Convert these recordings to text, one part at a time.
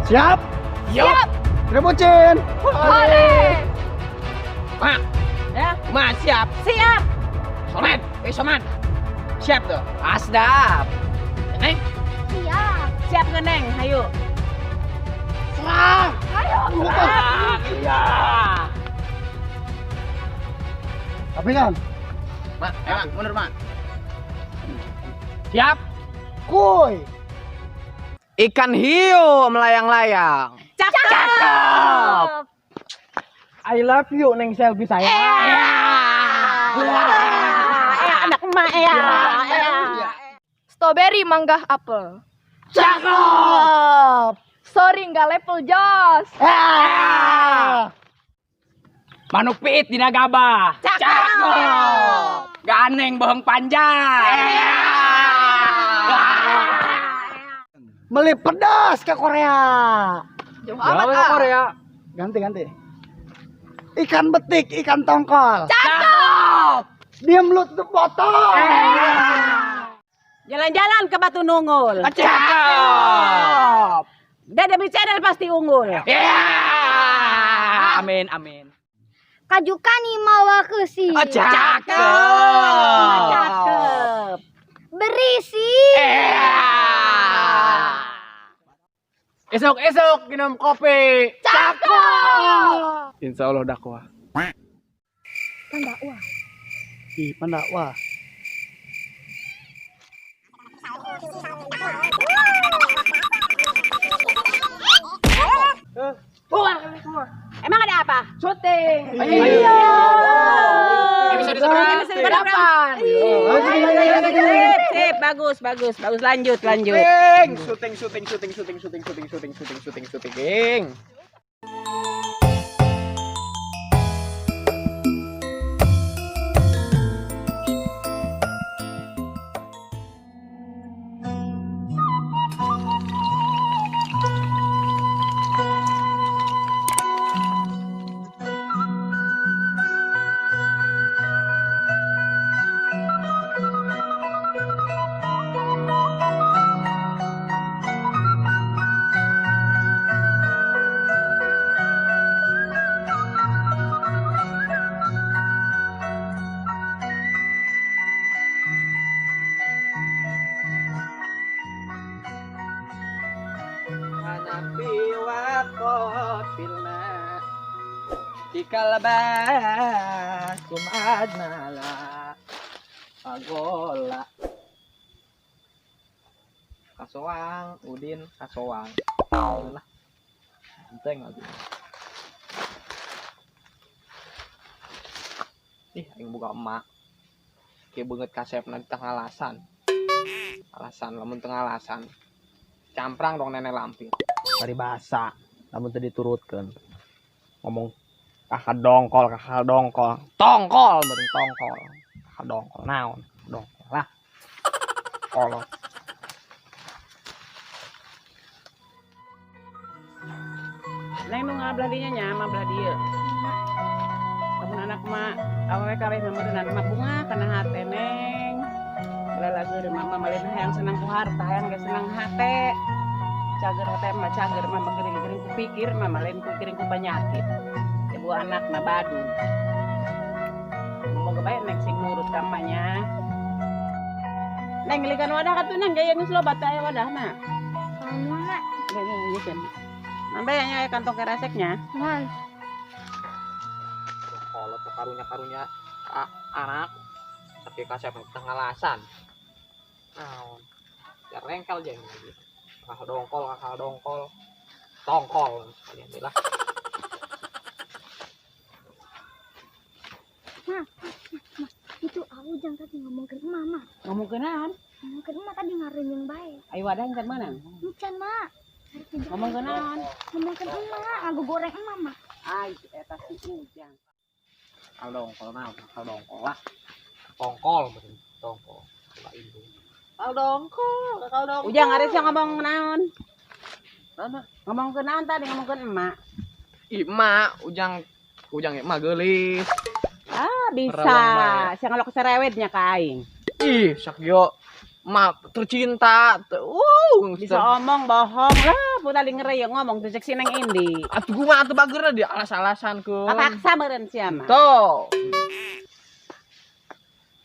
Siap? Siap. Rebucin. Hore. Mak, Ya, mak siap. siap. Soman, Soman. Siap tuh. Asdap. Neng, Siap. Siap ngeneng, ayo. Serang. Ayo. iya. Tapi kan, Mak, mak, mundur mak. Siap. kuy. Ikan hiu melayang-layang. Cakep. I love you neng selfie saya. Anak emak ya. Strawberry, mangga, apel. Cakep. Sorry, nggak level jos. Manuk piit dina gabah. Cakep. Ganeng bohong panjang. Meli pedas ke Korea. Jauh amat ah. Korea. Ganti. Ikan betik, ikan tongkol. Cakep. Diam lu tutup botol. Jalan-jalan ke Batu Nungul. Cakep. Dada channel pasti unggul. Ya. Amin, amin. Kajukani mawa kesi. Oh, cakep. Cakep. Berisi. Esok minum kopi. Cakep. Insya Allah dakwah. Pendakwah. Ih, pendakwah. Emang ada apa? Syuting. Iya. Episode berapa? Sip, bagus. Lanjut. Syuting. Hanapi wakot pilna Ikalabas kumadnala Pagola Kasoang, Udin, kasoang lah Enteng lagi Ih, yang buka emak Kayak banget kasep nanti tengah alasan lamun tengah alasan camprang dong nenek lampir dari bahasa namun tadi turutkan ngomong kakak dongkol tongkol bering tongkol kakak dongkol naon dongkol lah kolot Neng nu ngabelah dinya nya, mah belah dieu. Temen anak mah awewe kareh memeureunana mah bunga kana hate neng. Belah lageur mah malen hayang senang ku harta, hayang ge senang hate. Cager hate mah cager mah gering-gering ku pikir mah malen ku gering ku penyakit. Ibu anak mah badu. Moga bae neng sing nurut kampanye. Neng ngelikan wadah katuh neng gaya geus loba teh wadahna. Mana? Geukeun. Mambe nya kantong kereseknya. Man. kolot karunya anak tapi kasep tengah alasan naon ya rengkel jeung lagi kakak dongkol tongkol sekalian lah Itu Ujang tadi ngomongin mama. Ngomong kenaon? Ngomongin mama tadi ngarin yang baik. Ayo wadah kan mana? Encan, Mak. Ngomong kenaon? Ngomongin emak, ngaku goreng mama. Ai eta si Ujang. kakak dongkol lah tongkol betul tongkol lah itu Ujang ada sih ngomong kenaon? Ngomong kenaon tadi ngomong ke emak. Ima ujang mah geulis Ah bisa. Perawang bae. Sia ngalok serewetnya ka aing. ih sakyo mah tercinta Bisa omong bohong lah aku tadi ngereyong ngomong tuh cek si Neng Indi. Atuh gua atuh bageurna di alas-alasan keun. Kapaksa meureun sia mah. Tuh.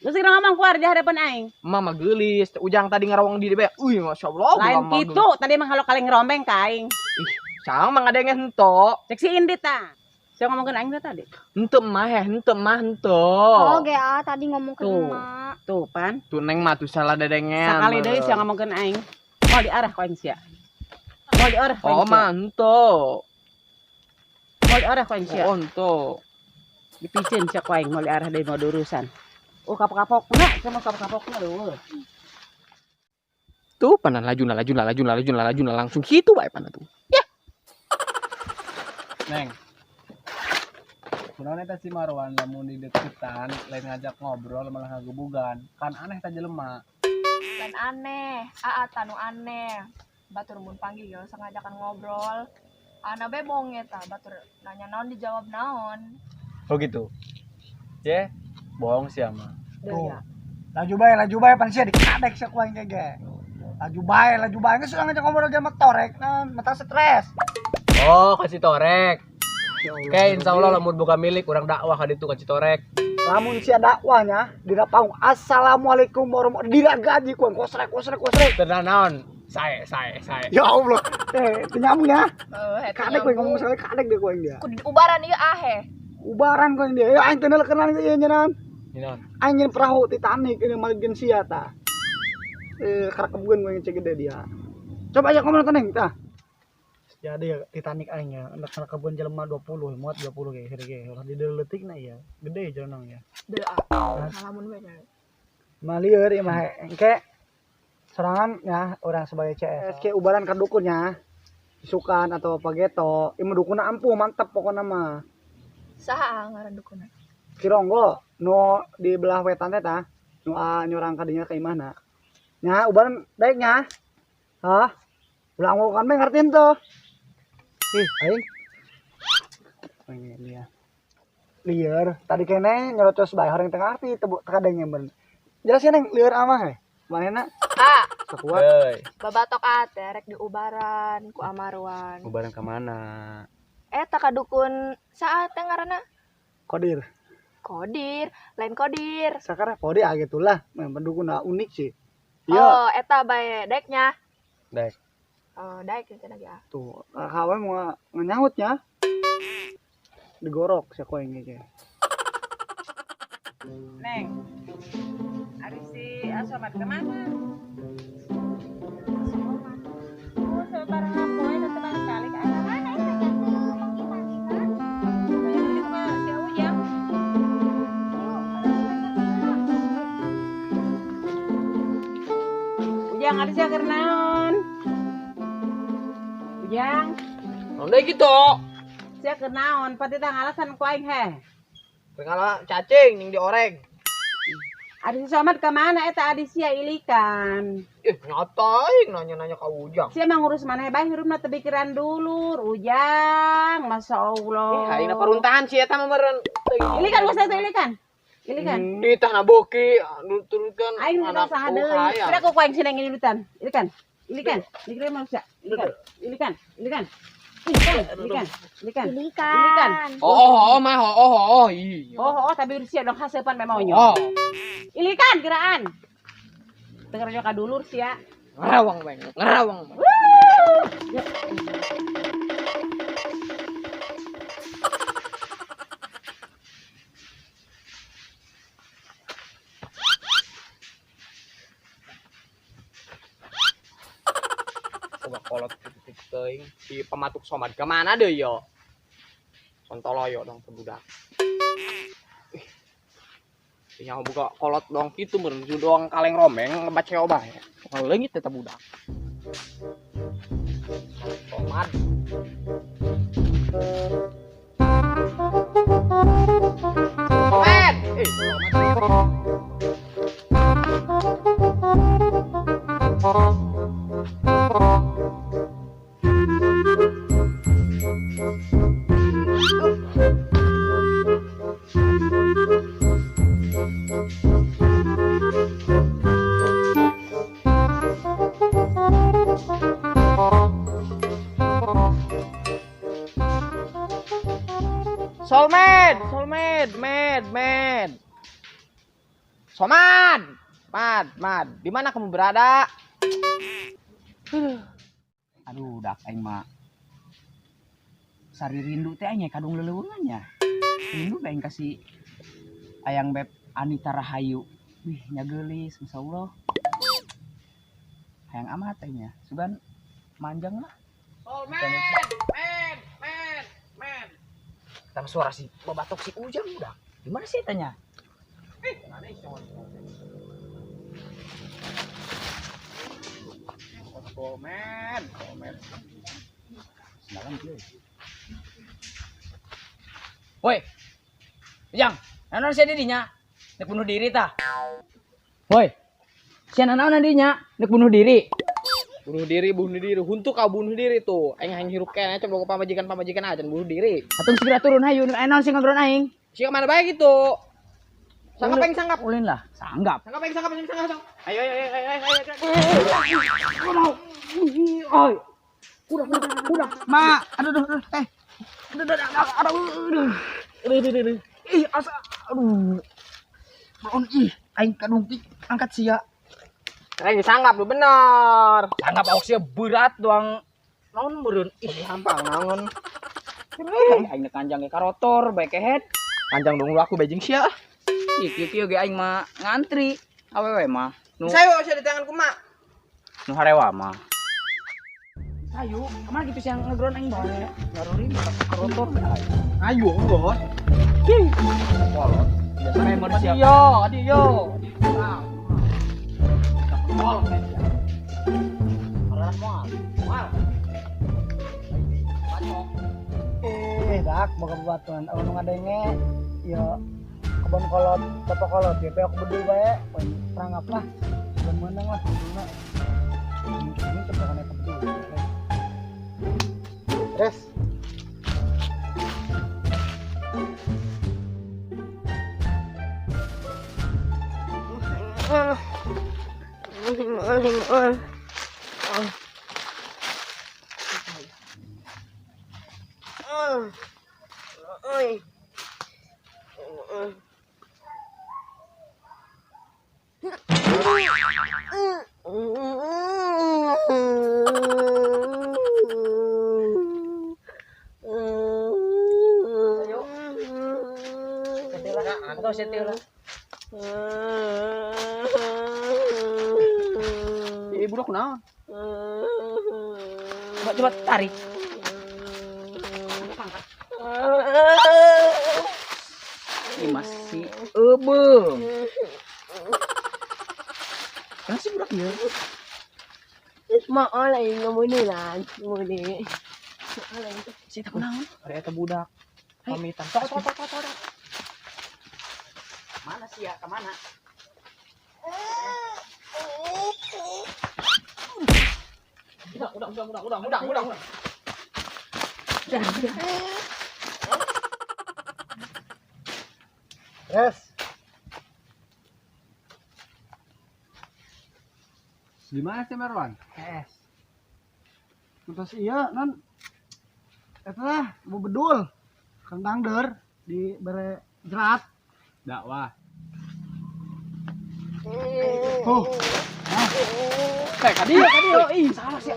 Geus kira ngomong keluar di hadapan aing. Mama geulis, ujang tadi ngarawang di DB. Masyaallah. Lain kitu, tadi mah kalau kaleng rombeng ka aing. Ih, sang mah ngadenge henteu. Cek si Indi tah. Saya ngomongkeun aing tuh tadi. Henteu mah Oh, henteu. GA tadi ngomong ke Tuh. emak. Tuh pan. Tuh Neng mah tuh salah dedengen. Sekali deui sia ngomongkeun aing. Mau diarah ku aing sia. Mau diarah ku Oh aing sia. mah henteu. Mau diarah ku aing sia. Oh henteu. Dipicen sia ku aing mau diarah deui mau urusan. Oh kapok-kapokna, saya mau kapok-kapokna leueuh. Tuh panan lajuna langsung situ bae panan tuh. Neng. Kunaon eta si Marwan lamun di deketan lain ngajak ngobrol malah ngagebugan. Kan aneh ta jelema. Lain aneh, tanu aneh. Batur mun panggil ya sengajakan ngobrol. Ana bebong eta, batur nanya naon dijawab naon. Oh gitu. Ye, bohong sih ama. Tuh. Laju bae pan sia dikadek sia ku aing ge. Laju bae geus urang ngajak ngobrol ge motorek naon, mata stres. Oh, kasih torek. Oke, insya Allah lamun buka milik orang dakwah ka ditu kasih torek. Lamun sia dakwahnya dina paung assalamualaikum warahmatullahi dina gaji ku kosrek. Tenan naon? Sae. Ya Allah. Teu nyambung ya. Eta Kadek we ngomong sekali kadek deh ku aing dia. kudu ubaran ieu ahe. Ubaran ku aing dia. Ya aing teu neulekeun ieu nya naon. Naon? Aing nyeun perahu Titanic ini malikeun sia tah. Karakebkeun ku aing cek gede dia. Coba aja ngomong teneng tah. Jadi ya Titanic aing ya, anak kebun jelema 20, muat 20 ge gede ge. Ulah di leutikna ya, gede jenong ya. Deul ngalamun we nya. Malieur ieu mah engke sorangan ya orang sebagai CS. Ke ubaran ka dukunnya. Isukan atau apa geto, ieu dukunna ampuh mantep pokona mah. Saha ngaran dukuna? Kironggo nu di belah wetan teh tah, nu nyurang ka dinya ka imahna. Nya ubaran daek nya. Hah? Ulah ngokan mah ngartiin tuh. Ih, aing. Pengen dia. Lieur, tadi kene nyerocos bae horeng tengah arti teka dengeng bener. Jelasin neng lieur amah he. Manehna sakuat. Hei, Babatok ate rek di ubaran ku Amarwan. ubaran ka mana? Eta ka dukun saha teh ngaranna? Kodir. Kodir, lain kodir. Sakarang kode agitulah, pendukungna unik sih. Iya, Oh, eta bae daeknya. Daek. Oh, daek teh lagi ah. tuh kawan mau nyautnya. Digorok sia ku aing ge. Neng. Ari si Asomat kemana? Oh, sebarang apa ya teman kali ke arah mana itu? Itu mah si Ujang. Ujang ari sia keur naon? Ujang, Naon deui kitu? sia keur naon? Pati tang alasan ku aing heh. Pengala cacing ning dioreng. Adi si Somat kemana eta adi sia ilikan? Ngatain nanya-nanya ka ujang. Sia mah ngurus maneh bae hirupna teu pikiran dulur, Ujang. Masyaallah. Ayeuna paruntahan si eta mah meureun. Ilikan geus eta ilikan. Ilikan. Di tah naboki nuturutkeun Aing udah saha deui. Kira ku kuaing sineng ilitan. Ilikan. Dikira manusia. Ilikan. Ilikan. Oh iya. Oh, tapi sia dong haseupan memonyo. Oh, Ilikan kiraan. Tegar ka dulur sia. ngarawang. Coba kolot titik teuing si pematuk Somad ke mana deh yo? Sontoloyo dong budak. Yang buka kolot dong gitu meureun doang kaleng romeng ngebaca obah ya. Leungit eta budak. Somad. Somad. Solmed. Somad. Mad. Di mana kamu berada? Aduh, dak aing mah. Sari rindu teh nya kadung leuleungannya. Rindu aing kasih ayang beb Anita Rahayu. Wih, nya geulis, masyaallah. Hayang amat teh nya. Sugan manjang lah. Tang suara si babatok si Ujang udah. Di mana sih tanya? Komen. Semalam dia. Woi. Ujang, naon sih didinya? Nek bunuh diri tah. Woi. Sian naon dinya? Nek bunuh diri. Bunuh diri. Huntu kau bunuh diri tuh. Aing hirup kene coba ke pamajikan aja bunuh diri. Atung segera turun hayu, naon sih ngobrol aing? Si kemana baik gitu? Sanggap aing sanggap. Ulin lah, sanggap. Sanggap aing sanggap. Ayo. Oi. Udah. Ma, aduh. Aduh. Ih, asa. Aduh. Naon ih, aing kadung angkat sia. Aing sanggap lu bener. Sanggap sia berat doang. Naon meureun? Ih, Gampang naon. aing kanjang ge karotor, bae kehet. Panjang dong lu aku bajing sia. Ih, kieu ge aing mah ngantri. Awewe mah. Sayo di tanganku mak. Nu harewa mah. Ayo, kemana gitu sih yang ngeground aing bae. Garori karotor bae. Ayo, bos. Kolot. Biasanya manusia. Adiyo. Dak, boga bebatuan. Anu ngadenge ya kebon kolot, foto kolot ya peok bedul bae. Perangap lah. Dan menang lah kuduna. Ini tebakannya bedul. Terus setil lah. Budak kunaon? Coba tarik. Ini masih eubeuh. Kan sih budak ya. Mau oleh ngomunilan, ngomuni. Si tak naon? Ada eta budak. Pamitan. Tok. Mana sih ya? Kemana? Udah. Yes. Di mana sih Marwan? Yes. Terus iya non. Eta lah, mau bedul. Kang Dangder di bare jerat. Dakwah. Oh. Kadieu. Ih, salah sih.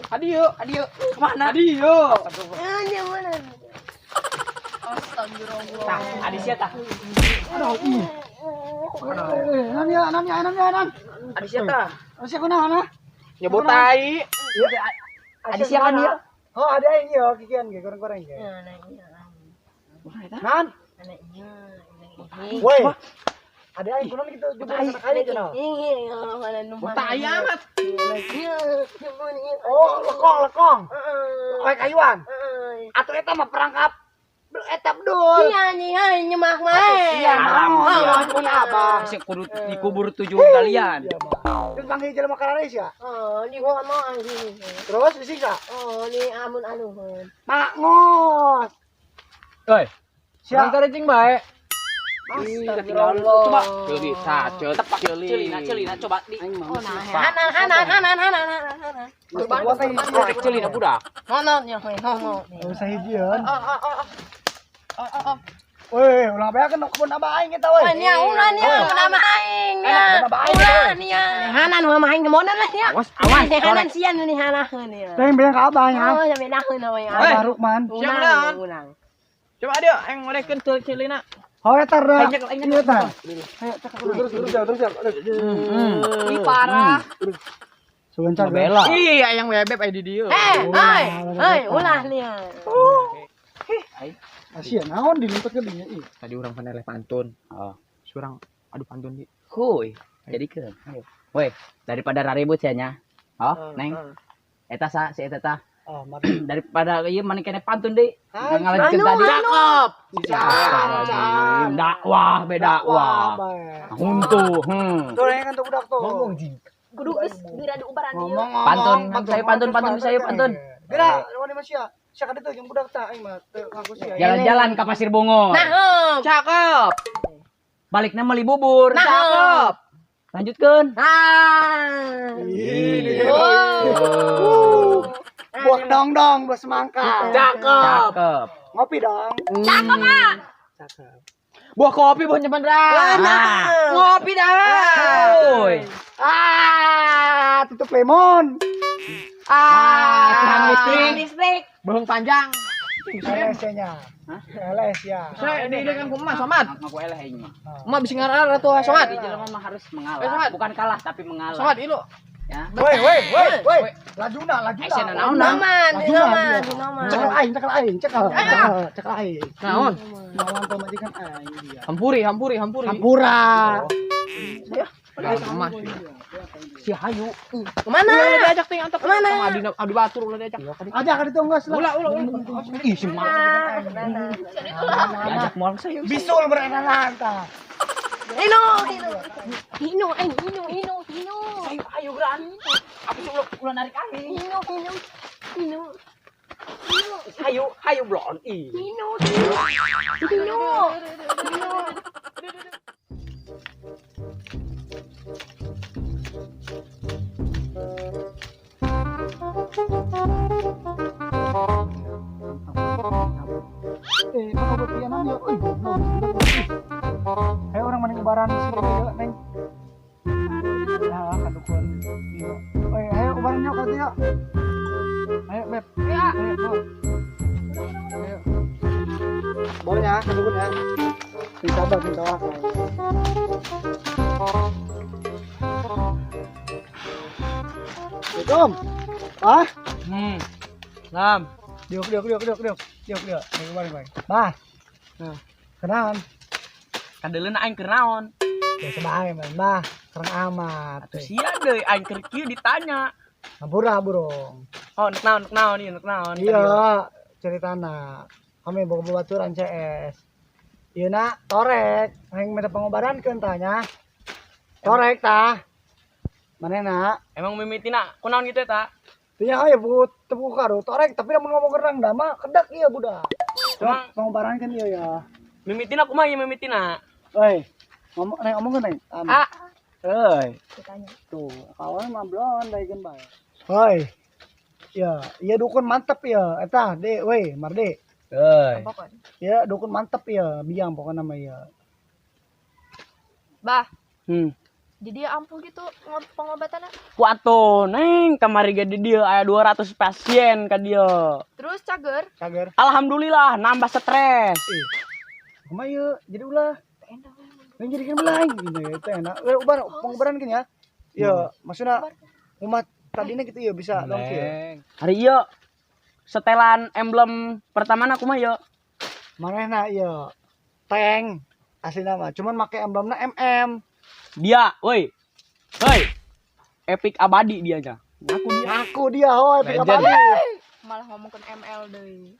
Kadieu. Kemana? Kadieu. Astagfirullah. Tah, adisnya tah. Aduh, ih. Nan. Adisnya tah. Adisnya kunaon ah? Nyebut tai. Adisnya kan dia. Oh, ada yang ieu kikian ge goreng-goreng ge. Nan. Woi. Ada yang kunaon gitu jebul sana kali cenah. Tai amat. Oh, lekong. Kayak kayuan. Atuh eta mah perangkap eta bedul. Iya, nyemah mah. Iya, punya apa? Masih kudu dikubur 7 kalian. Terus panggil jelema kararis ya? Oh, di gua mau anjing. Terus disiksa. Oh, di amun anuhun. Mangos. Oi, Siap. orang cing bae. Astagfirullah. Coba Ceuli sacet. tepak celina coba di. Oh, hanan. Celina budak. Nonon ya, nonon. Usah hijieun. Weh, ulang bae kan kebun abah aing eta weh. Nya ulah nya nama aing nya. Ulah nya. Hanan mah main kemonan lah nya. Awas, Hanan sian ni hanaheun nya. Teh bilang ka abah nya. Oh, sampai naheun we. Abah Rukman. Ulang. Coba dia yang ngolekeun cilina. Oh, eta da. Ayo, Ieu tah. Terus. Ih parah. Sugan cak Bela. Iya yang bebek aya di dieu. Ulah nya. Asia naon dilimpet ke dinya ih. Tadi orang paneleh pantun. Oh. Surang adu pantun di. Kuy, jadikeun. Ayo. Weh, daripada raribut sia nya. Oh, Neng. Eta sa si eta tah. Oh, mari. Daripada ieu mani kene pantun deui. Ngalanjutkeun tadi. Dakwah, dakwah. Untuk, Tuh yang kan tuh budak tuh. Ngomong Kudu geus geura diubaran ieu. Pantun, saya pantun saya pantun. Geura, lawan Masya. Sia ka ditu jeung budak tah aing mah teu ngaku sia. Jalan-jalan ke Pasir Bungo. Cakep. Baliknya meuli bubur. Cakep. Lanjutkeun. Buah dong, buah semangka. Cakep. Ngopi dong. Buah kopi buah nyaman Nah. Ngopi dah. Woi. Tutup lemon. Tiang Listrik. Beheng panjang. LS-nya. LS ya. Saya di dengan kumaha somat. Ngaku eleh aing mah. Emak bisa ngarar atuh somat. Di jelema mah harus mengalah. Somat. Bukan kalah tapi mengalah. Somat ilu. Ya. Woi. Lajuna. Action naon? Cekal aing. Cekal aing. Naon? Lawan pemajikan aing dia. Hampuri. Hampura. Emas. Si Hayu. Kemana? Ulah diajak ting antok. Kemana? Adi batur ulah diajak. Aja ka ditu geus lah. Ulah. Ih, si Mal. Diajak moal saya. Bisul berenanan tah. Hino. Ayo geran. Apa sih ulah narik angin. Hayu blon. Ih. Hino. Apa buat pianan ya? Ayo orang mana kebaran sih ya, Neng. Ya, kadukun. Iya. Ayo kebaran nyok kali ya. Ayo, Beb. Ya. Ayo. Boleh ya, kadukun ya. Minta wah. Assalamualaikum. Ah? Lam. Diuk. Baik. Bah. Nah, kenaon? Kadeleuna aing keur naon? Ya sebae mah, bah. Kerang amat. Sia deui aing keur kieu ditanya. Hampura burung. Oh, nuk naon. Iya, ceritana. Kami boga babaturan CS. Ieu na torek, aing minta pengobarankeun tanya. Torek tah. Manehna? Emang mimitina kunaon gitu eta? Tanya aya but tepuk karo torek tapi lamun ngomong gerang da mah kedak ieu budak. Cuma pengobarankeun ieu ya. Mimitina kumaha ieu mimitina? Euy, ngomongkeun Neng. Euy. Ditanya. Tuh, kawan mah blon daegeun bae. Hoi. Ya, ieu dukun mantep ya eta, De, we, Marde. Euy. Pokon. Ya, dukun mantep ya, biang pokoknya mah ya. Bah, Hmm. jadi ampuh gitu pengobatannya. Ku atuh, Neng, kamari ge di dieu aya 200 pasien ka dieu. Terus cager. Cager. Alhamdulillah nambah stres. Kumaha ieu? Jadi ulah. Yang jadikan belai gitu ya, itu enak. Ubar, pengobaran kan ya. Ya, maksudnya umat tadinya gitu ya bisa dong kieu. Hari ieu setelan emblem pertamana kumaha ieu? Manehna ieu tank aslinya mah, cuman make emblemna MM. Dia, woi. Epic abadi dia nya. Aku dia, hoi, Legend. abadi. Malah ngomongin ML deui.